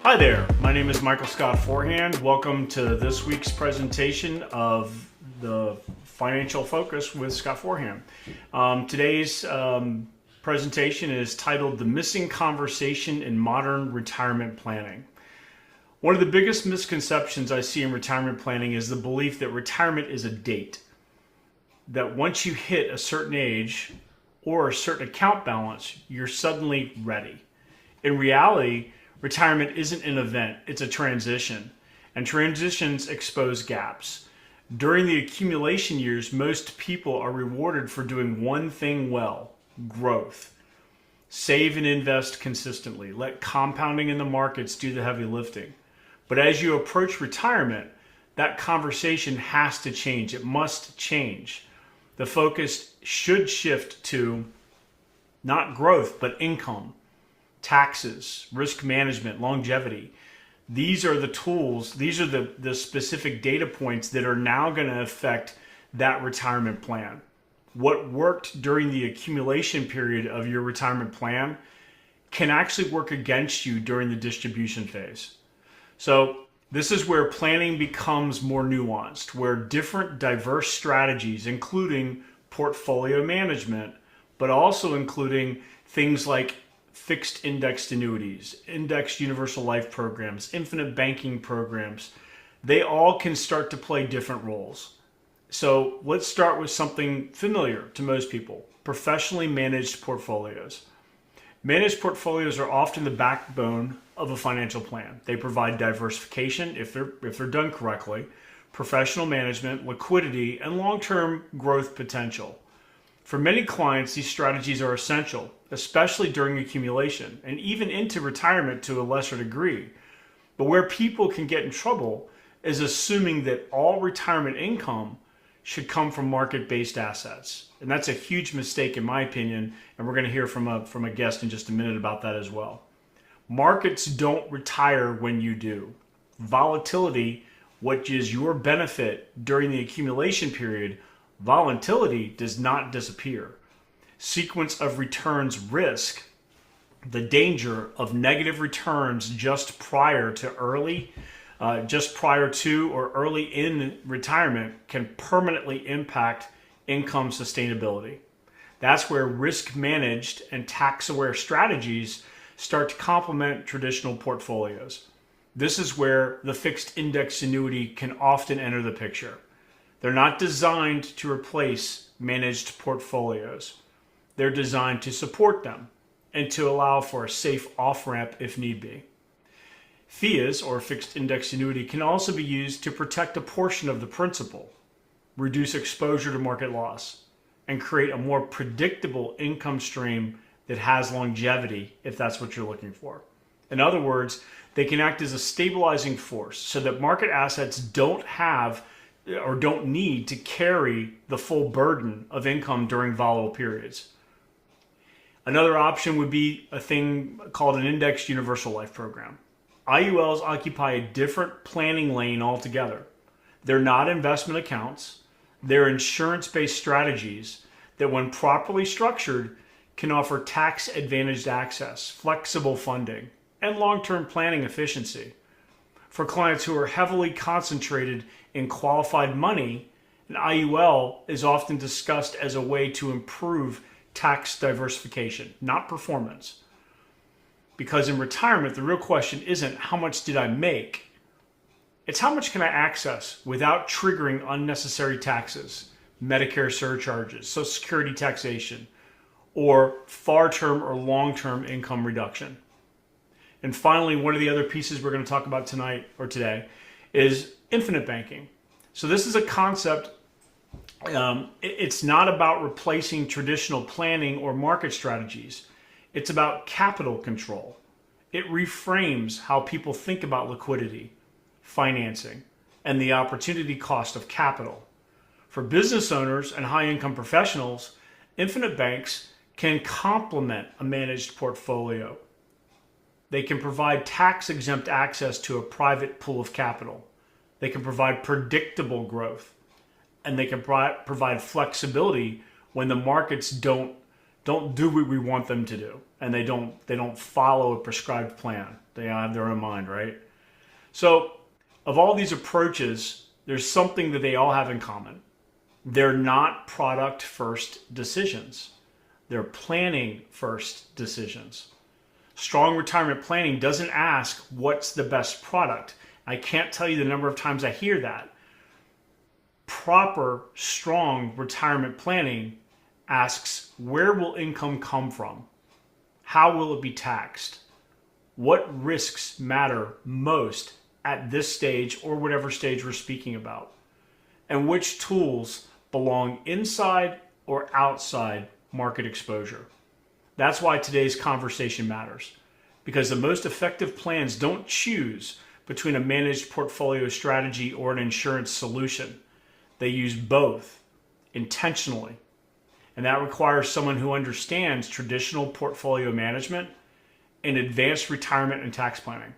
Hi there, my name is Michael Scott Forehand. Welcome to this week's presentation of the Financial Focus with Scott Forehand. Today's presentation is titled The Missing Conversation in Modern Retirement Planning. One of the biggest misconceptions I see in retirement planning is the belief that retirement is a date. That once you hit a certain age or a certain account balance, you're suddenly ready. In reality, retirement isn't an event, it's a transition. And transitions expose gaps. During the accumulation years, most people are rewarded for doing one thing well: growth. Save and invest consistently. Let compounding in the markets do the heavy lifting. But as you approach retirement, that conversation has to change. It must change. The focus should shift to not growth, but income, taxes, risk management, longevity. These are the tools, these are the specific data points that are now going to affect that retirement plan. What worked during the accumulation period of your retirement plan can actually work against you during the distribution phase. So this is where planning becomes more nuanced, where different diverse strategies, including portfolio management, but also including things like fixed indexed annuities, indexed universal life programs, infinite banking programs, they all can start to play different roles. So let's start with something familiar to most people: professionally managed portfolios. Managed portfolios are often the backbone of a financial plan. They provide diversification if they're done correctly, professional management, liquidity, and long-term growth potential. For many clients, these strategies are essential, especially during accumulation and even into retirement to a lesser degree. But where people can get in trouble is assuming that all retirement income should come from market-based assets. And that's a huge mistake in my opinion, and we're going to hear from a guest in just a minute about that as well. Markets don't retire when you do. Volatility, which is your benefit during the accumulation period, volatility does not disappear. Sequence of returns risk, the danger of negative returns just prior to or early in retirement can permanently impact income sustainability. That's where risk managed and tax aware strategies start to complement traditional portfolios. This is where the fixed index annuity can often enter the picture. They're not designed to replace managed portfolios. They're designed to support them and to allow for a safe off-ramp if need be. FIAs, or fixed index annuity, can also be used to protect a portion of the principal, reduce exposure to market loss, and create a more predictable income stream that has longevity if that's what you're looking for. In other words, they can act as a stabilizing force so that market assets don't need to carry the full burden of income during volatile periods. Another option would be a thing called an indexed universal life program. IULs occupy a different planning lane altogether. They're not investment accounts. They're insurance-based strategies that, when properly structured, can offer tax-advantaged access, flexible funding, and long-term planning efficiency. For clients who are heavily concentrated in qualified money, an IUL is often discussed as a way to improve tax diversification, not performance. Because in retirement, the real question isn't how much did I make? It's how much can I access without triggering unnecessary taxes, Medicare surcharges, Social Security taxation, or far-term or long-term income reduction. And finally, one of the other pieces we're going to talk about tonight or today is infinite banking. So this is a concept. It's not about replacing traditional planning or market strategies. It's about capital control. It reframes how people think about liquidity, financing, and the opportunity cost of capital. For business owners and high-income professionals, infinite banks can complement a managed portfolio. They can provide tax-exempt access to a private pool of capital. They can provide predictable growth, and they can provide flexibility when the markets don't do what we want them to do, and they don't follow a prescribed plan. They have their own mind, right? So, of all these approaches, there's something that they all have in common. They're not product first decisions, they're planning first decisions. Strong retirement planning doesn't ask what's the best product. I can't tell you the number of times I hear that. Proper, strong retirement planning asks, where will income come from? How will it be taxed? What risks matter most at this stage or whatever stage we're speaking about? And which tools belong inside or outside market exposure? That's why today's conversation matters, because the most effective plans don't choose between a managed portfolio strategy or an insurance solution. They use both intentionally. And that requires someone who understands traditional portfolio management and advanced retirement and tax planning,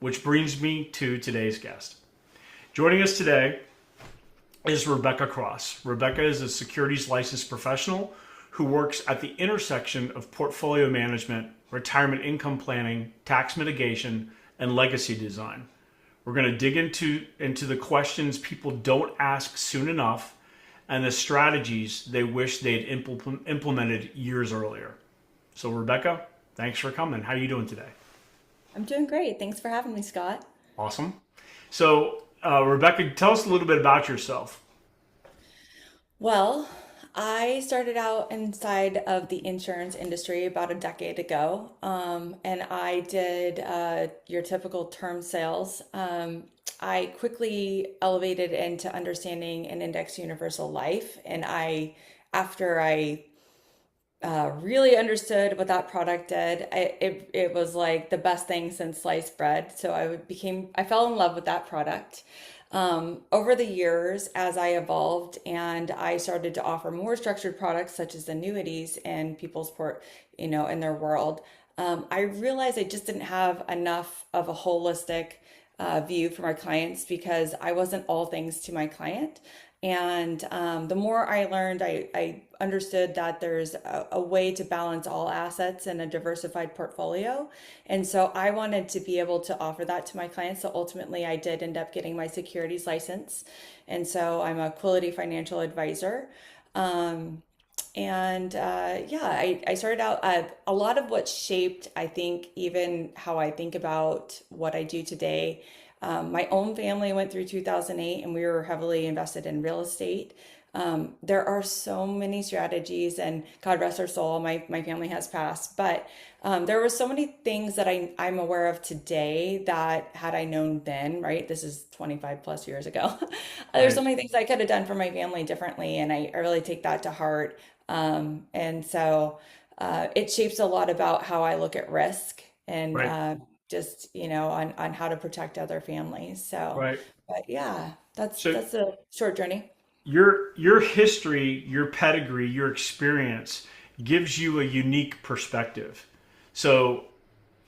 which brings me to today's guest. Joining us today is Rebecca Cross. Rebecca is a securities licensed professional who works at the intersection of portfolio management, retirement income planning, tax mitigation, and legacy design. We're going to dig into the questions people don't ask soon enough and the strategies they wish they'd implemented years earlier. So Rebecca, thanks for coming. How are you doing today? I'm doing great. Thanks for having me, Scott. Awesome. So Rebecca, tell us a little bit about yourself. Well, I started out inside of the insurance industry about a decade ago, and I did your typical term sales. I quickly elevated into understanding an index universal life, and after I really understood what that product did. It was like the best thing since sliced bread. So I fell in love with that product. Over the years, as I evolved and I started to offer more structured products such as annuities in people's in their world, I realized I just didn't have enough of a holistic view for my clients because I wasn't all things to my client. And the more I learned, I understood that there's a way to balance all assets in a diversified portfolio. And so I wanted to be able to offer that to my clients. So ultimately, I did end up getting my securities license. And so I'm a Quility Financial Advisor. Um, I started out a lot of what shaped, I think, even how I think about what I do today. My own family went through 2008 and we were heavily invested in real estate. There are so many strategies, and God rest her soul, my family has passed. But there were so many things that I'm aware of today that had I known then, right? This is 25 plus years ago. There's Right. so many things I could have done for my family differently, and I really take that to heart. It shapes a lot about how I look at risk and Right. just, on how to protect other families. So, Right. but yeah, that's So that's a short journey. your history, your pedigree, your experience gives you a unique perspective. So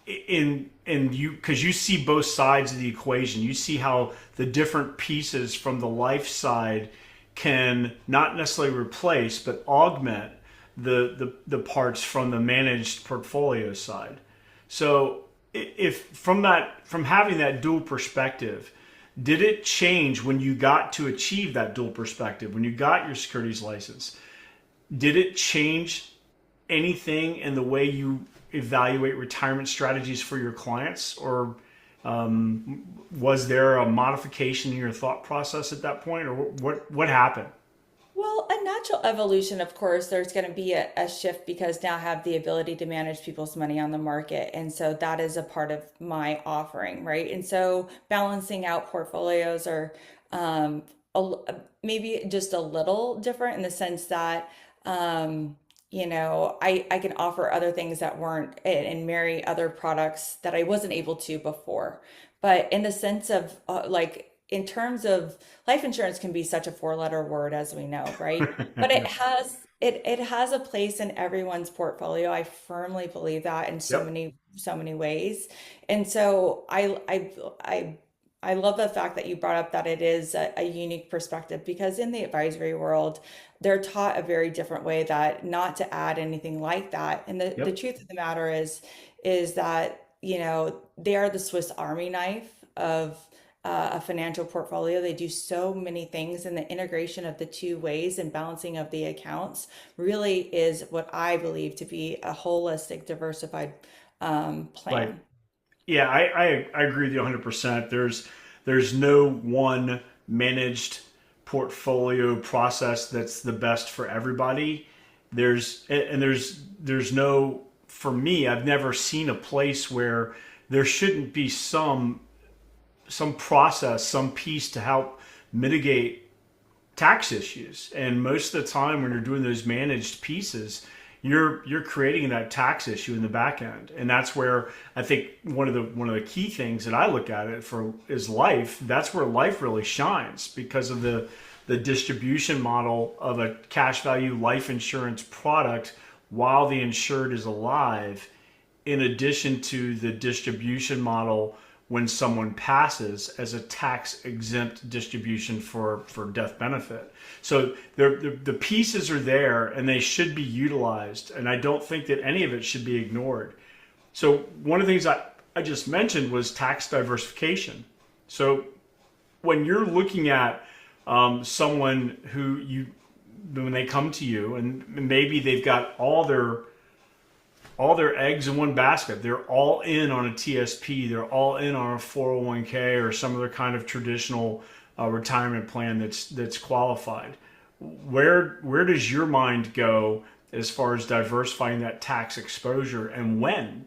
in you, because you see both sides of the equation, you see how the different pieces from the life side can not necessarily replace but augment the parts from the managed portfolio side. So if from having that dual perspective, did it change when you got to achieve that dual perspective, when you got your securities license? Did it change anything in the way you evaluate retirement strategies for your clients, or was there a modification in your thought process at that point, or what happened? Well, a natural evolution, of course, there's going to be a shift because now I have the ability to manage people's money on the market. And so that is a part of my offering, right? And so balancing out portfolios are um, maybe just a little different in the sense that, I can offer other things that weren't and marry other products that I wasn't able to before. But in the sense of in terms of life insurance can be such a four-letter word as we know, right? But it has a place in everyone's portfolio. I firmly believe that in Yep. so many ways. And so I love the fact that you brought up that it is a unique perspective because in the advisory world, they're taught a very different way that not to add anything like that. And the Yep. truth of the matter is that they are the Swiss Army knife of a financial portfolio. They do so many things, and the integration of the two ways and balancing of the accounts really is what I believe to be a holistic, diversified Right. plan. Yeah, I agree with you 100%. There's no one managed portfolio process that's the best for everybody. There's no, for me, I've never seen a place where there shouldn't be some process, some piece to help mitigate tax issues. And most of the time when you're doing those managed pieces, you're creating that tax issue in the back end. And that's where I think one of the key things that I look at it for is life. That's where life really shines because of the distribution model of a cash value life insurance product while the insured is alive, in addition to the distribution model when someone passes as a tax exempt distribution for death benefit. So the pieces are there and they should be utilized. And I don't think that any of it should be ignored. So one of the things I just mentioned was tax diversification. So when you're looking at someone who when they come to you and maybe they've got all their eggs in one basket. They're all in on a TSP. They're all in on a 401k or some other kind of traditional retirement plan that's qualified. Where does your mind go as far as diversifying that tax exposure and when?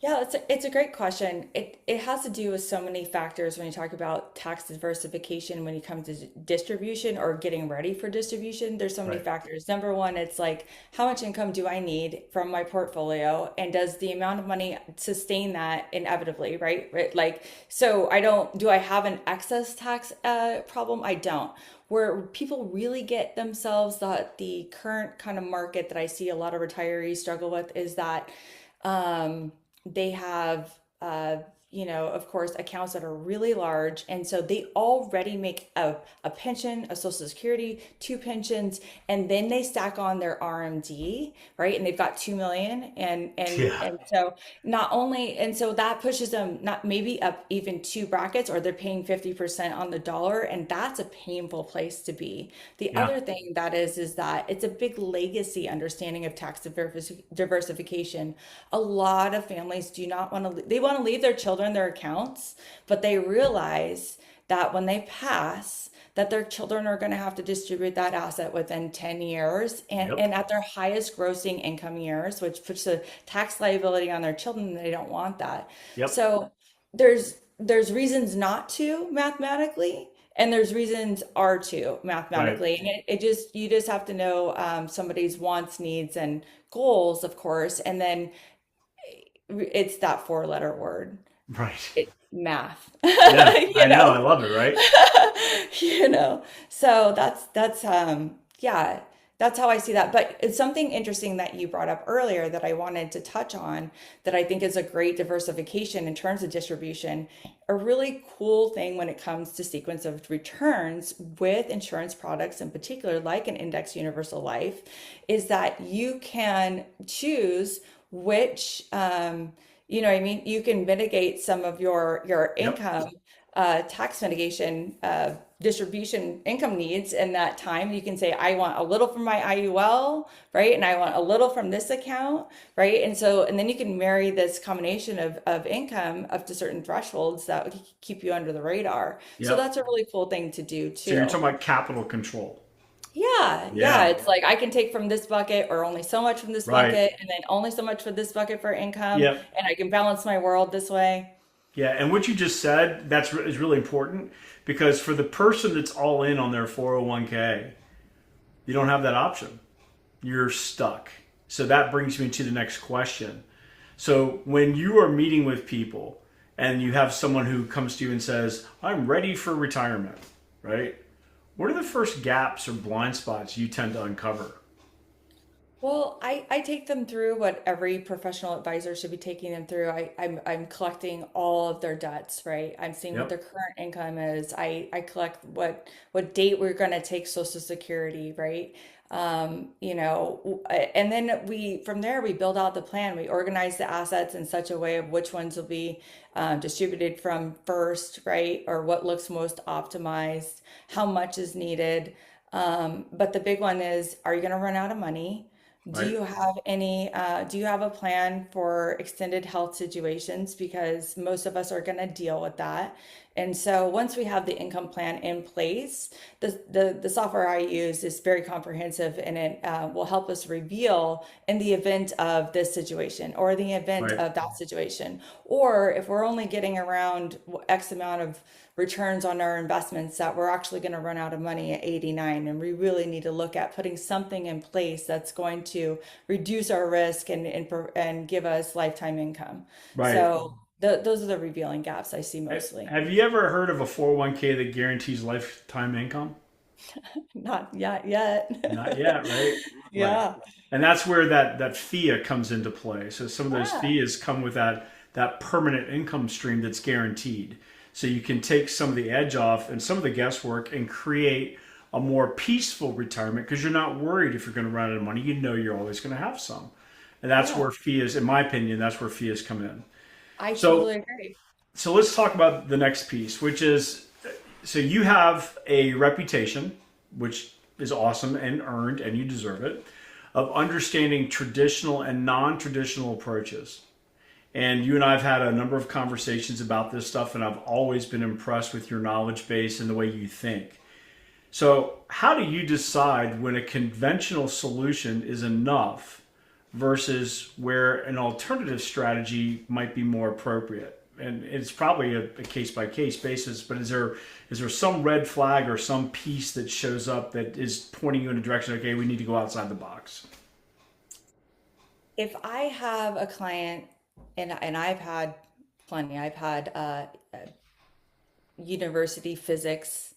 Yeah, it's a great question. It has to do with so many factors when you talk about tax diversification when you come to distribution or getting ready for distribution. There's so many Right. factors. Number one, it's like how much income do I need from my portfolio, and does the amount of money sustain that inevitably, right? Right? Like, so I don't, do I have an excess tax problem? I don't. Where people really get themselves, the current kind of market that I see a lot of retirees struggle with is that they have of course, accounts that are really large, and so they already make a pension, a social security, two pensions, and then they stack on their RMD, right? And they've got 2 million, Yeah. and so not only, and so that pushes them not maybe up even two brackets, or they're paying 50% on the dollar, and that's a painful place to be. The Yeah. other thing that is that it's a big legacy understanding of tax diversification. A lot of families do not want to, they want to leave their children their accounts, but they realize that when they pass, that their children are going to have to distribute that asset within 10 years, Yep. and at their highest grossing income years, which puts the tax liability on their children, and they don't want that. Yep. So there's reasons not to mathematically, and there's reasons are to Right. mathematically, and it just, you just have to know somebody's wants, needs, and goals, of course, and then it's that four-letter word. Right. It's math. Yeah. you I know. know I love it. Right. so yeah, that's how I see that. But it's something interesting that you brought up earlier that I wanted to touch on, that I think is a great diversification in terms of distribution. A really cool thing when it comes to sequence of returns with insurance products in particular, like an index universal life, is that you can choose which what I mean, you can mitigate some of your Yep. income tax mitigation distribution income needs in that time. You can say, I want a little from my IUL, right? And I want a little from this account, right? And so, and then you can marry this combination of income up to certain thresholds that would keep you under the radar. So Yep. that's a really cool thing to do So you're too. talking about capital control. Yeah, yeah. Yeah. It's like I can take from this bucket, or only so much from this Right. bucket, and then only so much for this bucket for income, Yep. and I can balance my world this way. Yeah, and what you just said is really important because for the person that's all in on their 401k, you don't have that option. You're stuck. So that brings me to the next question. So when you are meeting with people and you have someone who comes to you and says, "I'm ready for retirement," right? What are the first gaps or blind spots you tend to uncover? Well, I take them through what every professional advisor should be taking them through. I'm collecting all of their debts, right? I'm seeing what their Yep. current income is. I collect what date we're going to take Social Security, right? And then from there, we build out the plan. We organize the assets in such a way of which ones will be distributed from first, right? Or what looks most optimized, how much is needed. But the big one is, are you going to run out of money? Right. Do you have a plan for extended health situations? Because most of us are going to deal with that. And so once we have the income plan in place, the software I use is very comprehensive, and it will help us reveal in the event of this situation or the event Right. of that situation. Or if we're only getting around X amount of returns on our investments, that we're actually going to run out of money at 89. And we really need to look at putting something in place that's going to reduce our risk and give us lifetime income. Right. So those are the revealing gaps I see mostly. Have you ever heard of a 401k that guarantees lifetime income? Not yet. Not yet, right? Right. Yeah. And that's where that FIA comes into play. So some of those Ah, FIAs come with that permanent income stream that's guaranteed. So you can take some of the edge off and some of the guesswork and create a more peaceful retirement because you're not worried if you're going to run out of money. You know you're always going to have some. And that's yeah. where FIAs, in my opinion, that's where FIAs come in. I So totally agree. so let's talk about the next piece, which is so you have a reputation, which is awesome and earned, and you deserve it, of understanding traditional and non traditional approaches. And you and I have had a number of conversations about this stuff, and I've always been impressed with your knowledge base and the way you think. So, how do you decide when a conventional solution is enough versus where an alternative strategy might be more appropriate? And it's probably a case by case basis, but is there some red flag or some piece that shows up that is pointing you in a direction? Okay, we need to go outside the box. If I have a client, and I've had plenty, I've had university physics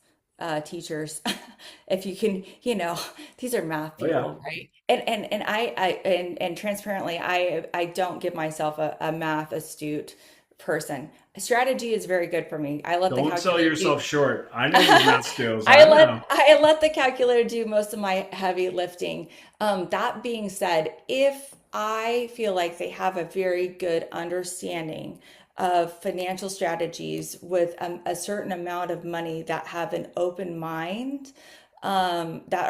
teachers. If you can, these are math Oh yeah, people, right? And transparently, I don't give myself a math astute person. Strategy is very good for me. I let the don't sell calculator do. yourself short. I know your math skills. I know. I let the calculator do most of my heavy lifting. That being said, if I feel like they have a very good understanding of financial strategies with a certain amount of money that have an open mind, that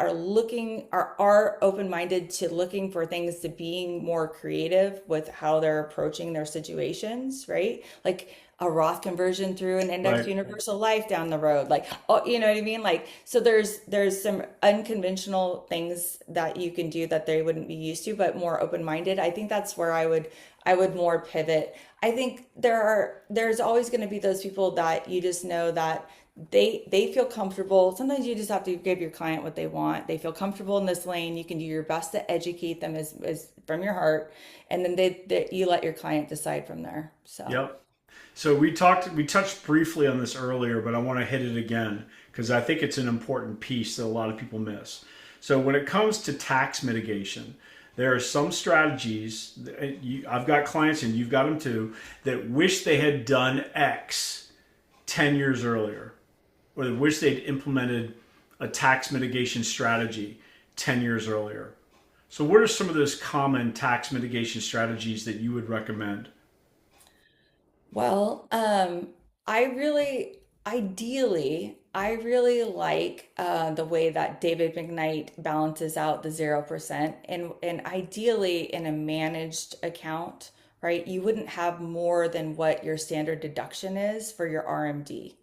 are open-minded to looking for things, to being more creative with how they're approaching their situations, right? Like a Roth conversion through an index Right. universal life down the road. Like, oh, you know what I mean? Like, so there's some unconventional things that you can do that they wouldn't be used to, but more open-minded. I think that's where I would more pivot. I think there's always going to be those people that you just know that they feel comfortable. Sometimes you just have to give your client what they want. They feel comfortable in this lane. You can do your best to educate them as from your heart, and then you let your client decide from there. So, Yep. So we touched briefly on this earlier, but I want to hit it again because I think it's an important piece that a lot of people miss. So when it comes to tax mitigation, there are some strategies. I've got clients, and you've got them too, that wish they had done X 10 years earlier, or they wish they'd implemented a tax mitigation strategy 10 years earlier. So what are some of those common tax mitigation strategies that you would recommend? well, I really like the way that David McKnight balances out the 0%, and ideally in a managed account, right? You wouldn't have more than what your standard deduction is for your RMD.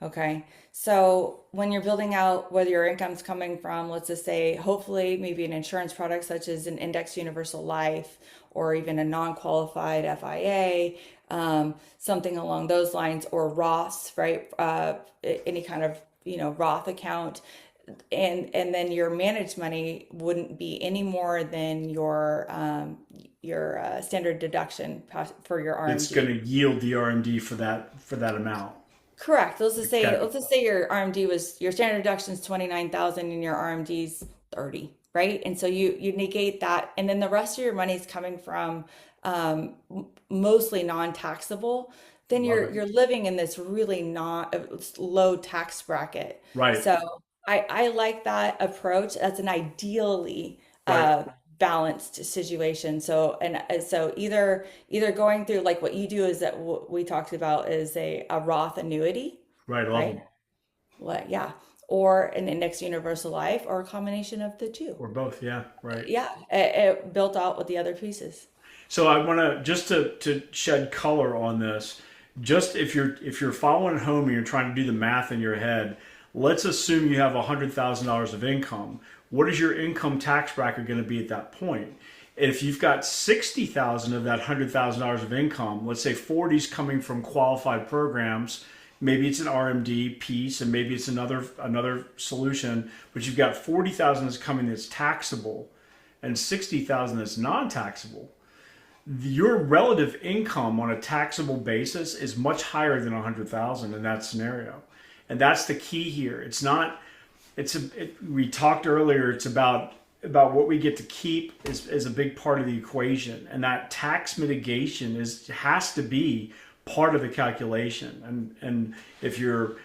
Okay. So when you're building out whether your income's coming from, let's just say, hopefully maybe an insurance product such as an index universal life or even a non-qualified FIA, something along those lines, or Roths, right? Any kind of, Roth account. And then your managed money wouldn't be any more than your standard deduction for your That's going RMD. to yield the RMD for that amount. Correct. Okay. Let's just say your RMD was your standard deduction is 29,000 and your RMD's 30, right? And so you negate that, and then the rest of your money is coming from mostly non-taxable. Then Love you're it. you're living in this really not low tax bracket. Right. So I like that approach. That's an ideally Right. uh, balanced situation. So so either going through like what you do is that what we talked about is a Roth annuity, Right. I love right? them. What, yeah, or an index universal life, or a combination of the two. Or both. Yeah. Right. Yeah, it built out with the other pieces. So I want to just to shed color on this. Just if you're following at home and you're trying to do the math in your head, let's assume you have $100,000 of income. What is your income tax bracket going to be at that point? If you've got 60,000 of that $100,000 of income, let's say 40 is coming from qualified programs, maybe it's an RMD piece and maybe it's another solution, but you've got 40,000 that's coming that's taxable and 60,000 that's non-taxable. Your relative income on a taxable basis is much higher than 100,000 in that scenario. And that's the key here. It's not we talked earlier, it's about what we get to keep is a big part of the equation, and that tax mitigation has to be part of the calculation. And if you're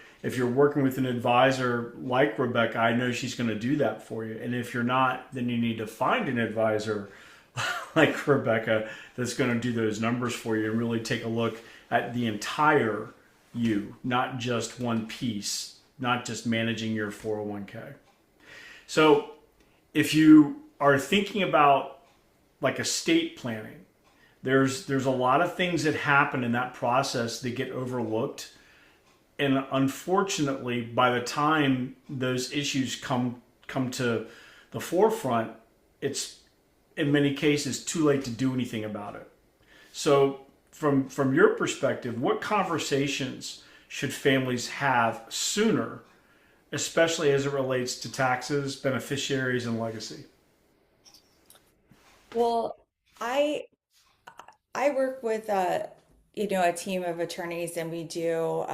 working with an advisor like Rebecca, I know she's going to do that for you. And if you're not, then you need to find an advisor like Rebecca that's going to do those numbers for you and really take a look at the entire you, not just one piece, not just managing your 401k. So if you are thinking about like estate planning, there's a lot of things that happen in that process that get overlooked. And unfortunately, by the time those issues come to the forefront, it's in many cases too late to do anything about it. So from your perspective, what conversations should families have sooner, especially as it relates to taxes, beneficiaries, and legacy? Well, I I work with a team of attorneys, and we do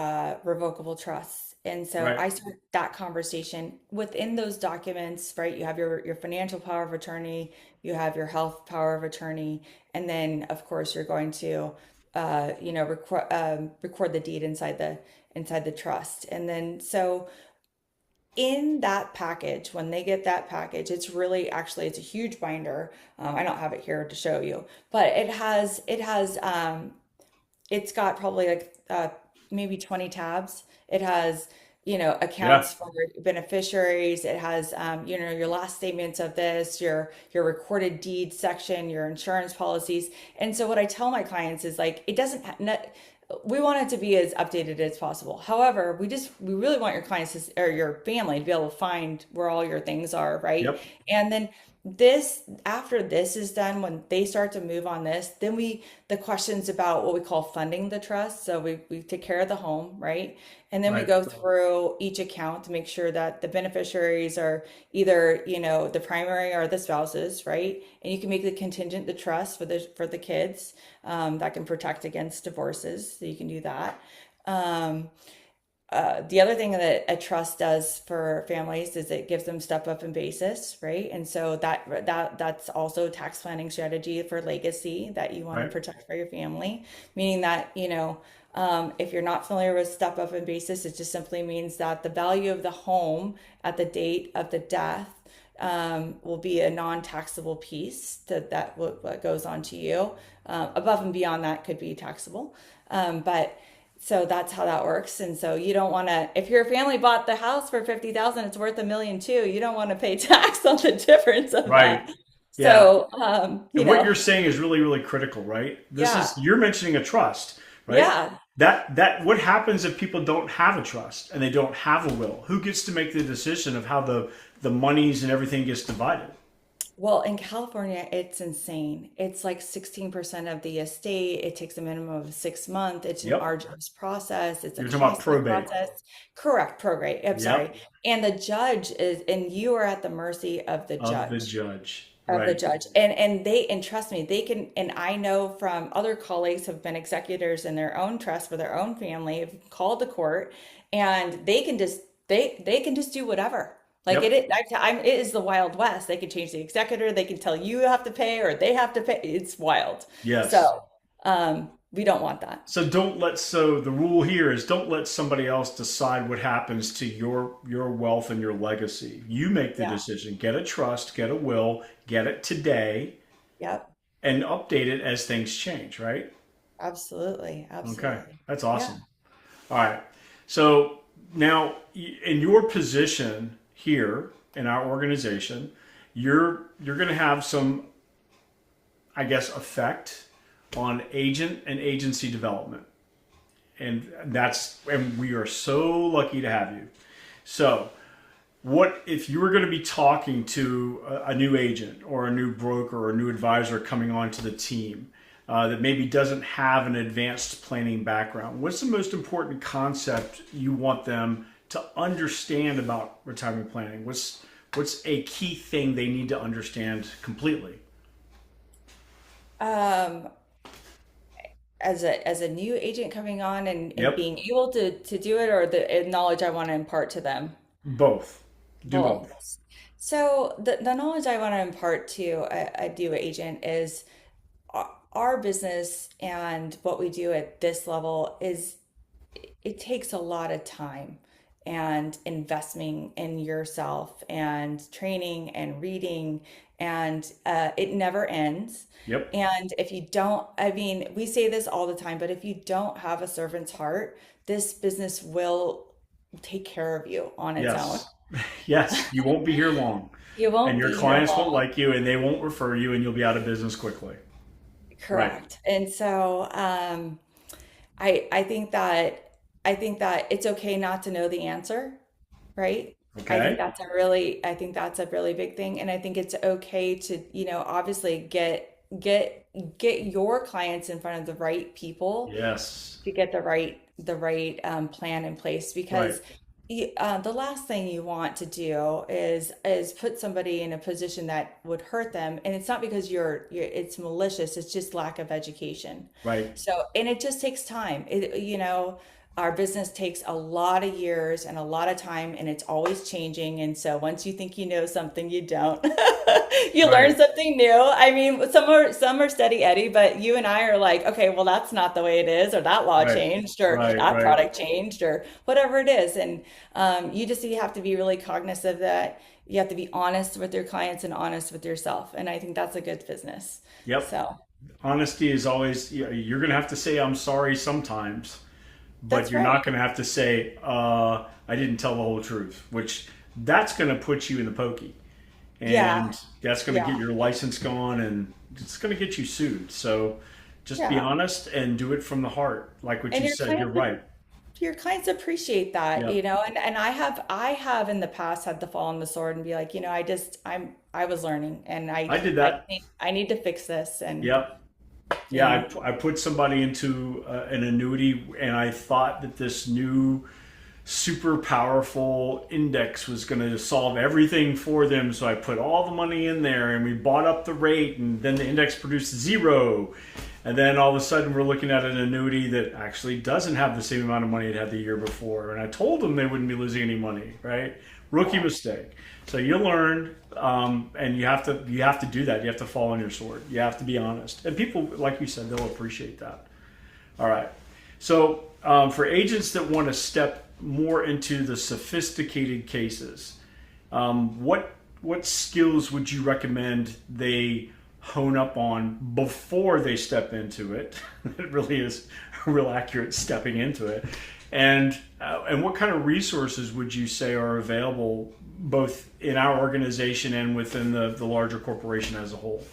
revocable trusts. And so Right, I start that conversation within those documents, right? You have your financial power of attorney, you have your health power of attorney, and then of course you're going to record the deed inside the trust. And then so in that package, when they get that package, it's really actually it's a huge binder. I don't have it here to show you, but it's got probably like maybe 20 tabs. It has, yeah, accounts for beneficiaries. It has, your last statements of this, your recorded deed section, your insurance policies. And so what I tell my clients is like, it doesn't, we want it to be as updated as possible. However, we really want your clients or your family to be able to find where all your things are, right? yep, And then after this is done, when they start to move on this, then the questions about what we call funding the trust. So we take care of the home, right? And then we right, go through each account to make sure that the beneficiaries are either, the primary or the spouses, right? And you can make the contingent the trust for the kids, that can protect against divorces. So you can do that. Um, the other thing that a trust does for families is it gives them step up in basis, right? And so that's also a tax planning strategy for legacy that you want to right, protect for your family. Meaning that, if you're not familiar with step up in basis, it just simply means that the value of the home at the date of the death will be a non-taxable piece that what goes on to you. Above and beyond that could be taxable, but so that's how that works. And so you don't want to, if your family bought the house for 50,000, it's worth 1,000,000 too. You don't want to pay tax on the difference of right, that. yeah. So, And what you're saying is really, really critical, right? yeah, You're mentioning a trust, right? yeah. What happens if people don't have a trust and they don't have a will? Who gets to make the decision of how the monies and everything gets divided? Well, in California, it's insane. It's like 16% of the estate. It takes a minimum of 6 months. It's an Yep. arduous process. It's a You're talking about costly probate. process. Correct, prograde. I'm sorry. Yep. And the judge and you are at the mercy of the Of the judge. judge. Of the Right. judge. And trust me, they can, and I know from other colleagues who've been executors in their own trust for their own family, have called the court, and they can just do whatever. Like Yep. it is the Wild West. They can change the executor, they can tell you have to pay or they have to pay. It's wild. Yes. So, um, We don't want that. So the rule here is don't let somebody else decide what happens to your wealth and your legacy. You make the Yeah. decision. Get a trust, get a will, get it today, Yep. and update it as things change, right? Absolutely. Okay. Absolutely. That's Yeah. awesome. All right. So now in your position here in our organization, you're going to have some, I guess, effect on agent and agency development. And we are so lucky to have you. So, what if you were going to be talking to a new agent or a new broker or a new advisor coming onto the team that maybe doesn't have an advanced planning background? What's the most important concept you want them to understand about retirement planning? What's a key thing they need to understand completely? Um, as a new agent coming on and Yep, being able to do it, or the knowledge I want to impart to them. both. Do Both. both. So the knowledge I want to impart to a new agent is our business and what we do at this level is it takes a lot of time and investing in yourself and training and reading, and it never ends. Yep. And if you don't, I mean, we say this all the time, but if you don't have a servant's heart, this business will take care of you on its own. Yes. Yes. You won't be here long, You and won't your be here clients won't long. like you, and they won't refer you, and you'll be out of business quickly. Right. Correct. And so I think that it's okay not to know the answer, right? Okay. I think that's a really big thing. And I think it's okay to, obviously get your clients in front of the right people Yes. to get the right plan in place, Right. because the last thing you want to do is put somebody in a position that would hurt them, and it's not because you're it's malicious, it's just lack of education. Right. So, and it just takes time. Our business takes a lot of years and a lot of time, and it's always changing. And so once you think you know something, you don't. You Right. learn something new. I mean, some are steady Eddie, but you and I are like, okay, well, that's not the way it is, or that law Right. changed, or Right. that Right. product changed, or whatever it is. And you have to be really cognizant of that. You have to be honest with your clients and honest with yourself. And I think that's a good business. Yep. So Honesty is always, you're going to have to say, I'm sorry sometimes, but that's you're not right. going to have to say, I didn't tell the whole truth, which that's going to put you in the pokey. Yeah. And that's going to get Yeah. your license gone and it's going to get you sued. So just be Yeah. honest and do it from the heart. Like what And you said, you're right. your clients appreciate that, Yep. and I have in the past had to fall on the sword and be like, I was learning, and I did that. I need to fix this. And Yep. you Yeah, know I put somebody into an annuity, and I thought that this new super powerful index was going to solve everything for them. So I put all the money in there, and we bought up the rate, and then the index produced zero. And then all of a sudden, we're looking at an annuity that actually doesn't have the same amount of money it had the year before. And I told them they wouldn't be losing any money, right? Rookie yeah. mistake. So you learn, and you have to do that. You have to fall on your sword. You have to be honest, and people, like you said, they'll appreciate that. All right. So for agents that want to step more into the sophisticated cases, what skills would you recommend they hone up on before they step into it? It really is real accurate stepping into it. And what kind of resources would you say are available both in our organization and within the larger corporation as a whole?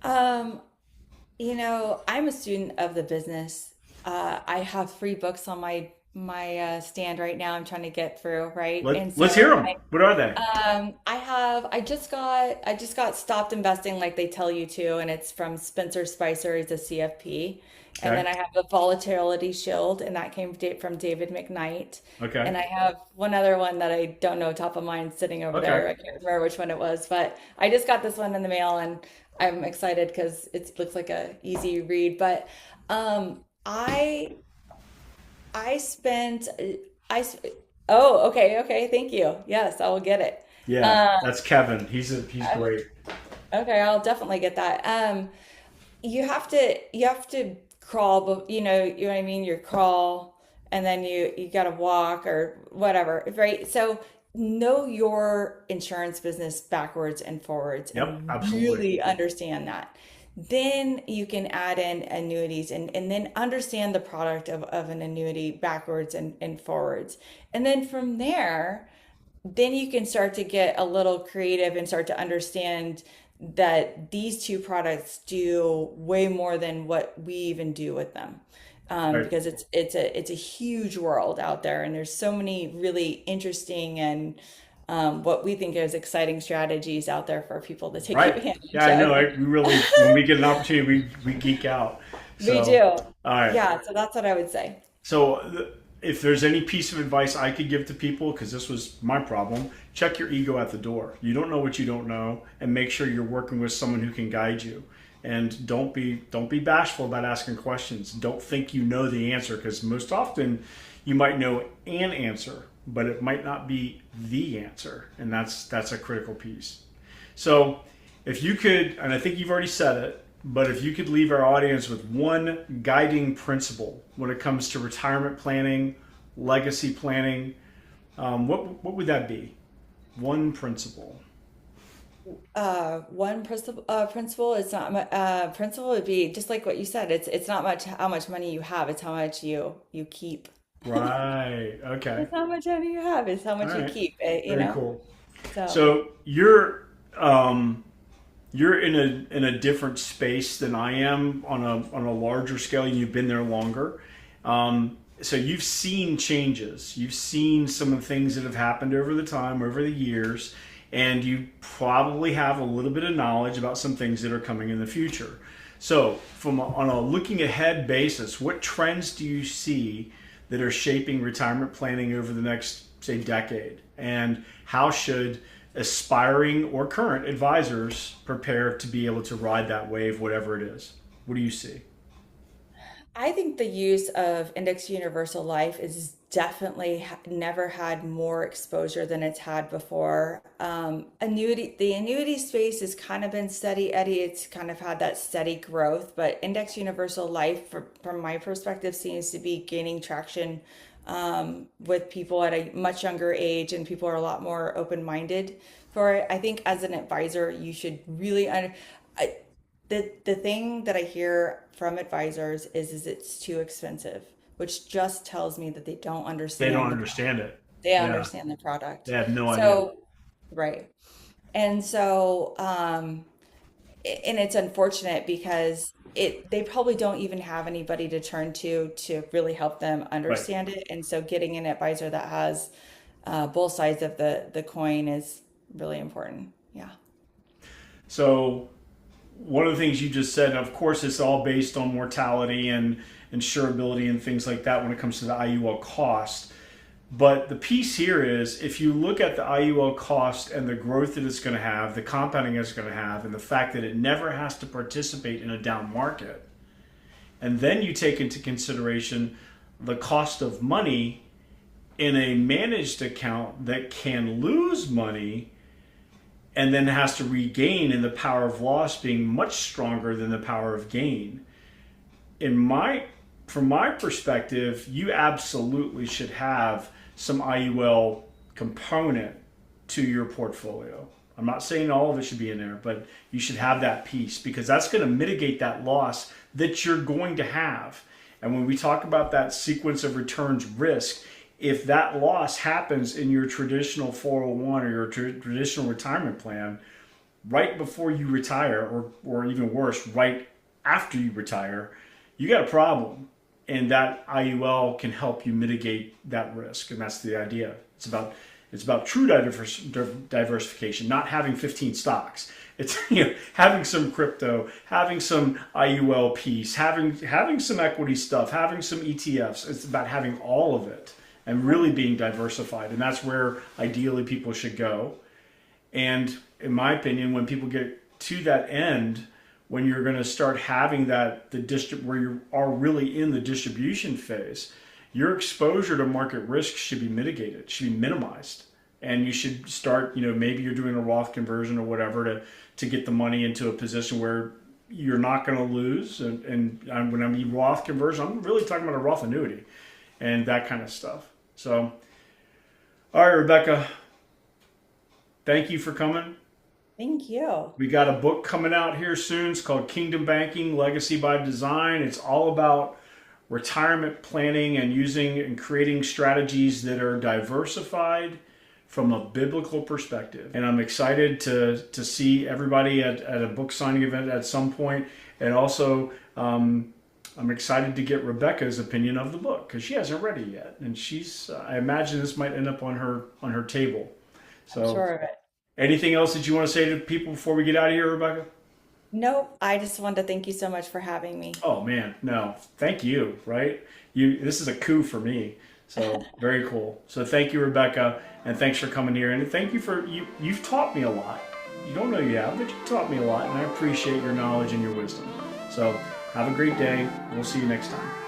um I'm a student of the business. I have 3 books on my stand right now. I'm trying to get through, right? And Let's hear so them. What are they? I just got Stopped Investing Like They Tell You to, and it's from Spencer Spicer. He's a CFP. And Okay. then I have the Volatility Shield, and that came from David McKnight. Okay. And I have one other one that I don't know top of mind sitting over Okay. there. I can't remember which one it was, but I just got this one in the mail, and I'm excited because it looks like a easy read. But I I spent I s- oh, okay, thank you. Yes, I will get it. Yeah, Um that's Kevin. He's great. okay, I'll definitely get that. you have to crawl, but you know what I mean? You crawl and then you got to walk or whatever, right? So know your insurance business backwards and forwards Yep, and absolutely. really understand that. Then you can add in annuities and then understand the product of an annuity backwards and forwards. And then from there, then you can start to get a little creative and start to understand that these two products do way more than what we even do with them. Right. Because it's a huge world out there, and there's so many really interesting and what we think is exciting strategies out there for people to take Right. Yeah, advantage I know. of. We really, when we get an opportunity, we geek out. We So, do. all right. Yeah, so that's what I would say. If there's any piece of advice I could give to people, because this was my problem, check your ego at the door. You don't know what you don't know, and make sure you're working with someone who can guide you. And don't be bashful about asking questions. Don't think you know the answer, because most often you might know an answer, but it might not be the answer, and that's a critical piece. So, if you could, and I think you've already said it, but if you could leave our audience with one guiding principle when it comes to retirement planning, legacy planning, what would that be? One principle. One principle is not principle would be just like what you said. It's not much how much money you have, it's how much you keep. Right. Okay. It's how much money you have, it's how All much you right. keep, Very cool. So So you're in a different space than I am on a larger scale, and you've been there longer. So you've seen changes. You've seen some of the things that have happened over the time, over the years, and you probably have a little bit of knowledge about some things that are coming in the future. So, on a looking ahead basis, what trends do you see that are shaping retirement planning over the next, say, decade? And how should aspiring or current advisors prepare to be able to ride that wave, whatever it is? What do you see? I think the use of index universal life is definitely never had more exposure than it's had before. The annuity space has kind of been steady, Eddie. It's kind of had that steady growth, but index universal life, from my perspective, seems to be gaining traction with people at a much younger age, and people are a lot more open-minded for it. I think as an advisor, you should really I, the thing that I hear from advisors is it's too expensive, which just tells me that they don't They don't understand the product. understand it. They Yeah, understand the they product. have no idea. So, right. And so, and it's unfortunate because they probably don't even have anybody to turn to really help them Right. understand it. And so getting an advisor that has both sides of the coin is really important. Yeah. So one of the things you just said, and of course, it's all based on mortality and insurability and things like that when it comes to the IUL cost. But the piece here is if you look at the IUL cost and the growth that it's going to have, the compounding it's going to have, and the fact that it never has to participate in a down market, and then you take into consideration the cost of money in a managed account that can lose money and then has to regain, and the power of loss being much stronger than the power of gain. In my From my perspective, you absolutely should have some IUL component to your portfolio. I'm not saying all of it should be in there, but you should have that piece because that's going to mitigate that loss that you're going to have. And when we talk about that sequence of returns risk, if that loss happens in your traditional 401 or your traditional retirement plan right before you retire, or even worse, right after you retire, you got a problem. And that IUL can help you mitigate that risk. And that's the idea. It's about true diversification, not having 15 stocks. It's having some crypto, having some IUL piece, having some equity stuff, having some ETFs. It's about having all of it and really being diversified. And that's where ideally people should go. And in my opinion, when people get to that end, when you're going to start having where you are really in the distribution phase, your exposure to market risk should be mitigated, should be minimized. And you should start, maybe you're doing a Roth conversion or whatever to get the money into a position where, you're not going to lose. And when I mean Roth conversion, I'm really talking about a Roth annuity and that kind of stuff. So, all right, Rebecca, thank you for coming. Thank you. We got a book coming out here soon. It's called Kingdom Banking, Legacy by Design. It's all about retirement planning and using and creating strategies that are diversified from a biblical perspective. And I'm excited to see everybody at a book signing event at some point. And also, I'm excited to get Rebecca's opinion of the book because she hasn't read it yet. And I imagine this might end up on her table. So, I'm sure of it. Anything else that you want to say to people before we get out of here, Rebecca? Nope. I just wanted to thank you so much for having me. Oh man, no, thank you. Right, this is a coup for me. So very cool. So thank you, Rebecca, and thanks for coming here. And thank you for you've taught me a lot. You don't know you have, but you taught me a lot, and I appreciate your knowledge and your wisdom. So have a great day. We'll see you next time.